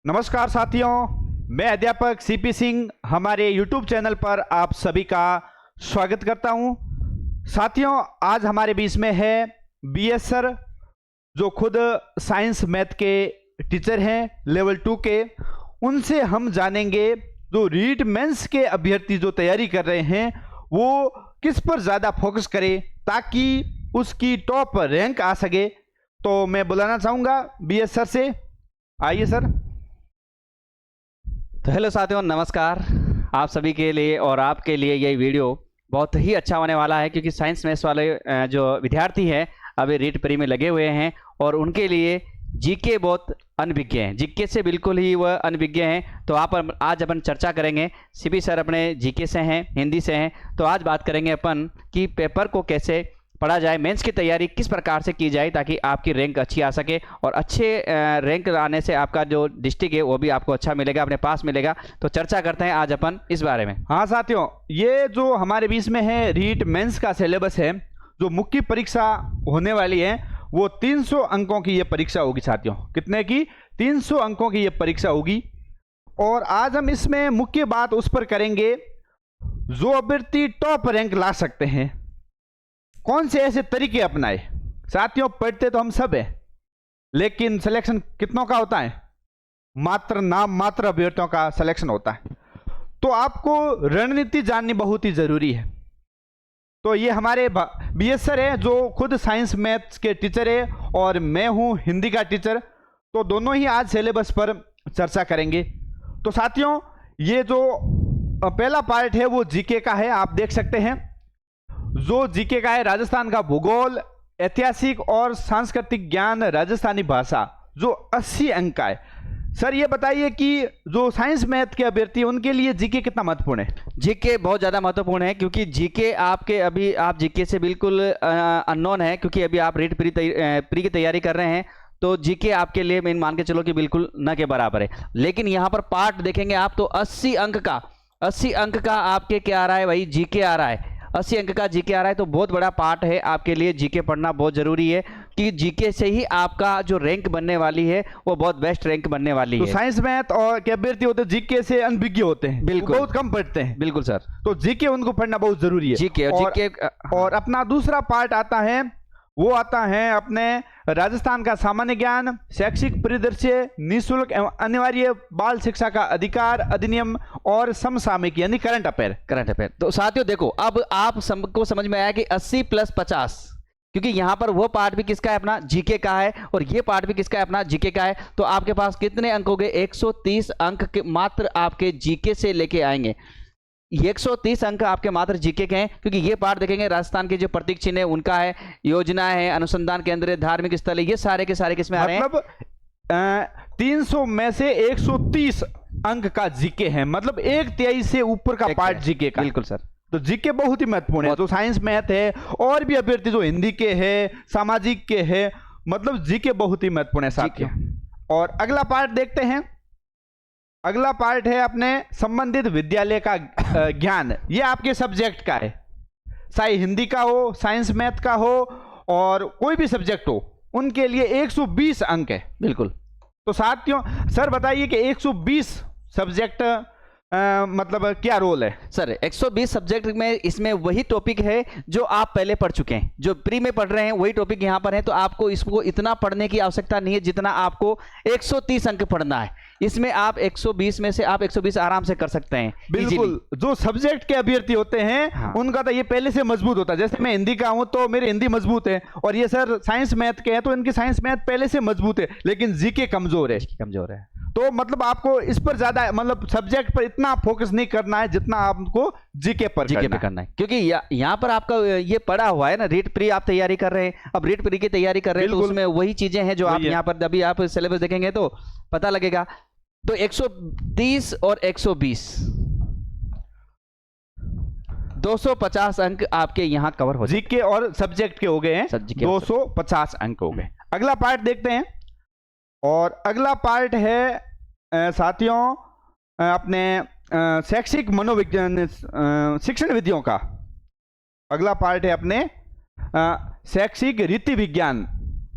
नमस्कार साथियों, मैं अध्यापक सीपी सिंह हमारे YouTube चैनल पर आप सभी का स्वागत करता हूं। साथियों, आज हमारे बीच में है BS सर, जो खुद साइंस मैथ के टीचर हैं लेवल 2 के। उनसे हम जानेंगे जो रीट मेंस के अभ्यर्थी जो तैयारी कर रहे हैं वो किस पर ज़्यादा फोकस करें ताकि उसकी टॉप रैंक आ सके। तो मैं बुलाना चाहूँगा BS सर से। आइए सर। तो हेलो साथियों, नमस्कार। आप सभी के लिए और आपके लिए ये वीडियो बहुत ही अच्छा होने वाला है, क्योंकि साइंस मैथ्स वाले जो विद्यार्थी हैं अभी रीट प्री में लगे हुए हैं और उनके लिए जीके बहुत अनभिज्ञ हैं। जीके से बिल्कुल ही वह अनभिज्ञ हैं। तो आज अपन चर्चा करेंगे। सीपी सर अपने जीके से हैं, हिंदी से हैं, तो आज बात करेंगे अपन कि पेपर को कैसे पढ़ा जाए, मेंस की तैयारी किस प्रकार से की जाए ताकि आपकी रैंक अच्छी आ सके और अच्छे रैंक आने से आपका जो डिस्ट्रिक्ट है वो भी आपको अच्छा मिलेगा, अपने पास मिलेगा। तो चर्चा करते हैं आज अपन इस बारे में। हाँ साथियों, ये जो हमारे बीच में है रीट मेंस का सिलेबस है, जो मुख्य परीक्षा होने वाली है वो 300 अंकों की ये परीक्षा होगी साथियों। कितने की? 300 अंकों की ये परीक्षा होगी। और आज हम इसमें मुख्य बात उस पर करेंगे जो अभ्यर्थी टॉप रैंक ला सकते हैं, कौन से ऐसे तरीके अपनाए। साथियों, पढ़ते तो हम सब है, लेकिन सिलेक्शन कितनों का होता है? मात्र अभ्यर्थियों का सिलेक्शन होता है। तो आपको रणनीति जाननी बहुत ही जरूरी है। तो ये हमारे BS सर है जो खुद साइंस मैथ्स के टीचर है और मैं हूं हिंदी का टीचर। तो दोनों ही आज सिलेबस पर चर्चा करेंगे। तो साथियों, ये जो पहला पार्ट है वो जीके का है। आप देख सकते हैं जो जीके का है, राजस्थान का भूगोल, ऐतिहासिक और सांस्कृतिक ज्ञान, राजस्थानी भाषा, जो 80 अंक का है। सर ये बताइए कि जो साइंस मैथ के अभ्यर्थी उनके लिए जीके कितना महत्वपूर्ण है? जीके बहुत ज़्यादा महत्वपूर्ण है, क्योंकि जीके आपके अभी आप जीके से बिल्कुल अननोन है, क्योंकि अभी आप रीट प्री की तैयारी कर रहे हैं। तो जीके आपके लिए मैं मान के चलो कि बिल्कुल न के बराबर है। लेकिन यहाँ पर पार्ट देखेंगे आप तो 80 अंक का आपके क्या आ रहा है भाई? जीके आ रहा है। 80 अंक का जीके आ रहा है, तो बहुत बड़ा पार्ट है आपके लिए। जीके पढ़ना बहुत जरूरी है कि जीके से ही आपका जो रैंक बनने वाली है वो बहुत बेस्ट रैंक बनने वाली तो है। साइंस मैथ और के अभ्यर्थी होते हैं जीके से अनभिज्ञ होते हैं, बिल्कुल, बहुत कम पढ़ते हैं। बिल्कुल सर। तो जीके उनको पढ़ना बहुत जरूरी है। जीके और अपना दूसरा पार्ट आता है, वो आता है अपने राजस्थान का सामान्य ज्ञान, शैक्षिक परिदृश्य, निःशुल्क एवं अनिवार्य बाल शिक्षा का अधिकार अधिनियम और समसामयिक यानी करंट अफेयर। तो साथियों देखो, अब आप सबको समझ में आया कि 80 + 50, क्योंकि यहां पर वो पार्ट भी किसका है? अपना जीके का है, और ये पार्ट भी किसका है? अपना जीके का है। तो आपके पास कितने अंक हो गए? 130 अंक के मात्र आपके जीके से लेके आएंगे। 130 अंक आपके मात्र जीके के हैं, क्योंकि ये पार्ट देखेंगे राजस्थान के जो प्रतीक चिन्ह है उनका है, योजना है, अनुसंधान केंद्र, धार्मिक स्थल है, ये सारे के सारे किसमें आ रहे हैं? मतलब 300 में से 130 अंक का जीके है, मतलब 1/23 से ऊपर का पार्ट जीके का। बिल्कुल सर। तो जीके बहुत ही महत्वपूर्ण है। तो साइंस मैथ है और भी अभ्यर्थी जो हिंदी के है, सामाजिक के है, मतलब जीके बहुत ही महत्वपूर्ण है साथियों। और अगला पार्ट देखते हैं। अगला पार्ट है अपने संबंधित विद्यालय का ज्ञान। ये आपके सब्जेक्ट का है, चाहे हिंदी का हो, साइंस मैथ का हो और कोई भी सब्जेक्ट हो, उनके लिए 120 अंक है। बिल्कुल। तो साथियों सर बताइए कि 120 सब्जेक्ट मतलब क्या रोल है? सर 120 सब्जेक्ट में इसमें वही टॉपिक है जो आप पहले पढ़ चुके हैं, जो प्री में पढ़ रहे हैं वही टॉपिक यहाँ पर है। तो आपको इसको इतना पढ़ने की आवश्यकता नहीं है जितना आपको 130 अंक पढ़ना है। इसमें आप 120 में से आप 120 आराम से कर सकते हैं। बिल्कुल। जो सब्जेक्ट के अभ्यर्थी होते हैं हाँ, उनका तो ये पहले से मजबूत होता है। जैसे मैं हिंदी का हूं तो मेरी हिंदी मजबूत है, और ये सर साइंस मैथ के हैं तो इनकी साइंस मैथ पहले से मजबूत है, लेकिन जीके कमजोर है। तो मतलब आपको इस पर ज्यादा मतलब सब्जेक्ट पर इतना फोकस नहीं करना है जितना आपको जीके पर करना है, क्योंकि यहाँ पर आपका ये पड़ा हुआ है ना, रीट प्री आप तैयारी कर रहे हैं। अब रीट प्री की तैयारी कर रहे हैं तो उसमें वही चीजें हैं जो आप यहाँ पर अभी आप सिलेबस देखेंगे तो पता लगेगा। तो 130 और 120 250 अंक आपके यहाँ कवर हो, जीके और सब्जेक्ट के हो गए हैं, 250 अंक हो गए। अगला पार्ट देखते हैं। और अगला पार्ट है साथियों अपने शैक्षिक मनोविज्ञान शिक्षण विधियों का। अगला पार्ट है अपने शैक्षिक रीति विज्ञान,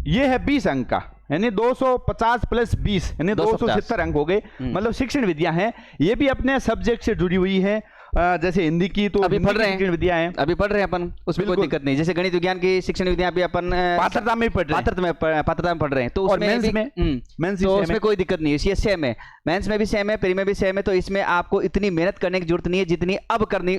ये है 20 अंक का। यानी 250 प्लस 20 यानी 270 अंक हो गए। मतलब शिक्षण विद्या है, ये भी अपने सब्जेक्ट से जुड़ी हुई है। जैसे हिंदी की तो अभी पढ़ रहे हैं, शिक्षण विद्या है, अभी पढ़ रहे हैं अपन, उसमें कोई दिक्कत नहीं। जैसे गणित विज्ञान की शिक्षण विद्या भी अपन पात्रता में पढ़ रहे हैं, पात्रता में पढ़ रहे हैं, तो उसमें मेंस तो उसमें कोई दिक्कत नहीं है। ये सेम है, मेंस में भी सेम है, प्री में भी सेम है। तो इसमें आपको इतनी मेहनत करने की जरूरत नहीं है जितनी अब करनी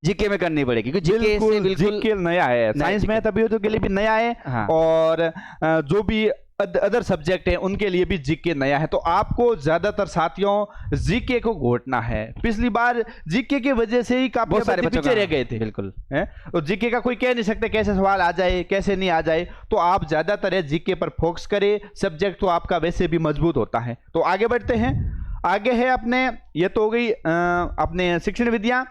जीके में करनी पड़ेगी, क्योंकि जीके से बिल्कुल जीके नया है, साइंस में तभी तो के लिए भी नया है। हाँ। और जो भी अदर सब्जेक्ट है उनके लिए भी जीके नया है। तो आपको ज्यादातर साथियों जीके को घोटना है। पिछली बार जीके की वजह से ही काफी सारे बच्चे पीछे रह गए थे। बिल्कुल है, तो जीके का कोई कह नहीं सकते कैसे सवाल आ जाए कैसे नहीं आ जाए। तो आप ज्यादातर है जीके पर फोकस करें, सब्जेक्ट तो आपका वैसे भी मजबूत होता है। तो आगे बढ़ते हैं। आगे है अपने, ये तो हो गई अपने शिक्षण विद्या,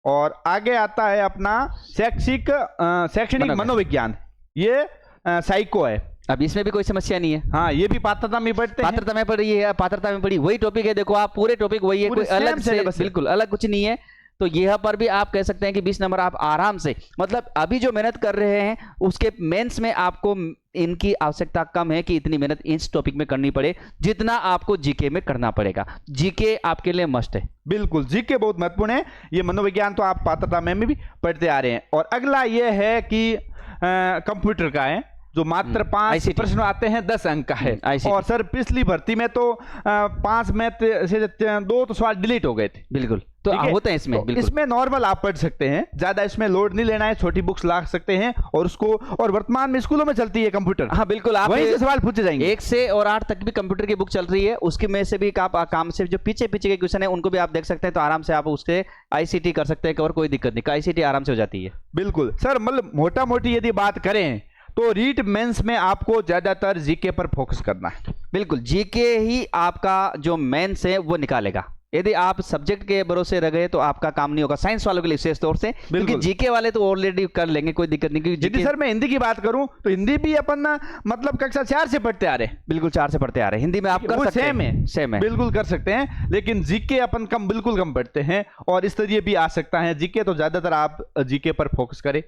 और आगे आता है अपना शैक्षणिक मनोविज्ञान, ये साइको है। अब इसमें भी कोई समस्या नहीं है। हाँ, ये भी पात्रता में पढ़ते हैं, पात्रता में पढ़ी है, पात्रता में पढ़ी वही टॉपिक है। देखो आप पूरे टॉपिक वही है, कोई अलग से बिल्कुल अलग कुछ नहीं है। तो यहाँ पर भी आप कह सकते हैं कि 20 नंबर आप आराम से, मतलब अभी जो मेहनत कर रहे हैं उसके मेंस में आपको इनकी आवश्यकता कम है कि इतनी मेहनत इस टॉपिक में करनी पड़े जितना आपको जीके में करना पड़ेगा। जीके आपके लिए मस्ट है। बिल्कुल, जीके बहुत महत्वपूर्ण है। ये मनोविज्ञान तो आप पात्रता में भी पढ़ते आ रहे हैं। और अगला ये है कि कंप्यूटर का है, जो मात्र 5 प्रश्न आते हैं, 10 अंक का है। और सर पिछली भर्ती में तो 5 में से 2 तो सवाल डिलीट हो गए थे। बिल्कुल, तो होते हैं इसमें। तो इसमें नॉर्मल आप पढ़ सकते हैं, ज्यादा इसमें लोड नहीं लेना है, छोटी बुक्स ला सकते हैं और उसको, और वर्तमान में स्कूलों में चलती है कंप्यूटर। हाँ बिल्कुल, आप वहीं से सवाल पूछे जाएंगे। 1 से और 8 तक भी कंप्यूटर की बुक चल रही है, उसकी में से भी आप काम से जो पीछे के क्वेश्चन है उनको भी आप देख सकते हैं। तो आराम से आप उससे आईसीटी कर सकते हैं कवर, कोई दिक्कत नहीं, आईसीटी आराम से हो जाती है। बिल्कुल सर, मतलब मोटा मोटी यदि बात करें तो रीट मेंस में आपको ज्यादातर जीके पर फोकस करना है। बिल्कुल, जीके ही आपका जो मेंस है वो निकालेगा। यदि आप सब्जेक्ट के भरोसे रह गए तो आपका काम नहीं होगा, साइंस वालों के लिए विशेष तौर से, क्योंकि जीके वाले तो ऑलरेडी कर लेंगे, कोई दिक्कत नहीं। यदि सर मैं हिंदी की बात करूं तो हिंदी भी अपन मतलब कक्षा 4 से पढ़ते आ रहे हैं। बिल्कुल 4 से पढ़ते आ रहे हैं, हिंदी में आप कर सकते हैं, सेम है, बिल्कुल कर सकते हैं। लेकिन जीके अपन बिल्कुल कम पढ़ते हैं, और इस तरह भी आ सकता है जीके, तो ज्यादातर आप जीके पर फोकस करें,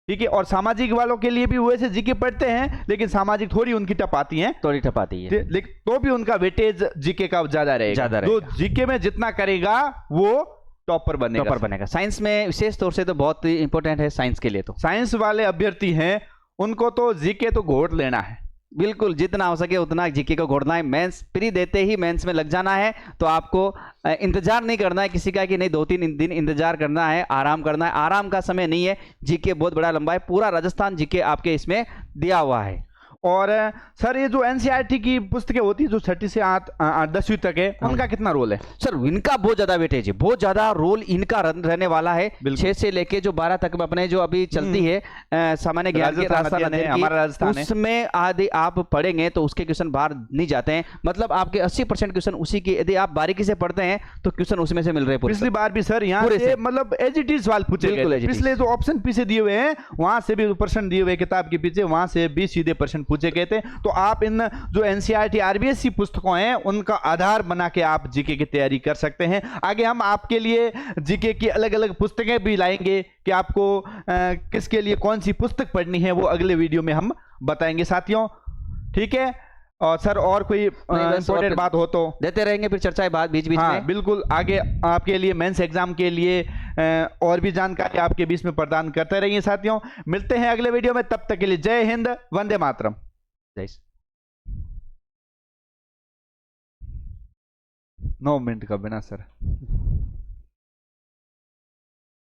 ठीक है। और सामाजिक वालों के लिए भी वैसे जीके पढ़ते हैं, लेकिन सामाजिक थोड़ी उनकी टप आती है, लेकिन तो भी उनका वेटेज जीके का ज्यादा रहेगा। जो जीके में जितना करेगा वो टॉपर बनेगा। साइंस में विशेष तौर से तो बहुत इंपॉर्टेंट है, साइंस के लिए तो साइंस वाले अभ्यर्थी हैं उनको तो जीके तो घोट लेना है। बिल्कुल, जितना हो सके उतना जीके को घोड़ना है। मेंस प्री देते ही मेंस में लग जाना है। तो आपको इंतजार नहीं करना है किसी का कि नहीं 2-3 दिन इंतजार करना है, आराम करना है। आराम का समय नहीं है, जीके बहुत बड़ा लंबा है, पूरा राजस्थान जीके आपके इसमें दिया हुआ है। और सर ये जो एनसीईआरटी की पुस्तकें होती है जो 6 से 8 10वीं तक है, उनका कितना रोल है? सर इनका बहुत ज्यादा वेटेज है, बहुत ज्यादा रोल इनका रहने वाला है। 6 से लेके जो 12 तक में अपने जो अभी चलती है सामान्य ज्ञान के राजस्थान, उसमें आदि आप पढ़ेंगे तो उसके क्वेश्चन बाहर नहीं जाते हैं। मतलब आपके 80% क्वेश्चन उसी के, यदि आप बारीकी से पढ़ते हैं तो क्वेश्चन उसमें से मिल रहे हैं। पिछली बार भी सर यहाँ से मतलब एज इट इज सवाल पूछे गए। पिछले जो ऑप्शन पीछे दिए हुए हैं वहां से भी प्रश्न दिए हुए किताब के पीछे, वहां से भी सीधे प्रश्न पूछे गए थे। तो आप इन जो एनसीईआरटी आरबीएससी पुस्तकों हैं उनका आधार बना के आप जीके की तैयारी कर सकते हैं। आगे हम आपके लिए जीके की अलग अलग पुस्तकें भी लाएंगे कि आपको किसके लिए कौन सी पुस्तक पढ़नी है, वो अगले वीडियो में हम बताएंगे साथियों, ठीक है। और सर और कोई इंपॉर्टेंट बात हो तो देते रहेंगे, फिर चर्चा बात बीच में। बिल्कुल, आगे आपके लिए मेंस एग्जाम के लिए और भी जानकारी आपके बीच में प्रदान करते रहिए साथियों। मिलते हैं अगले वीडियो में, तब तक के लिए जय हिंद, वंदे मातरम। 9 मिनट का बिना सर।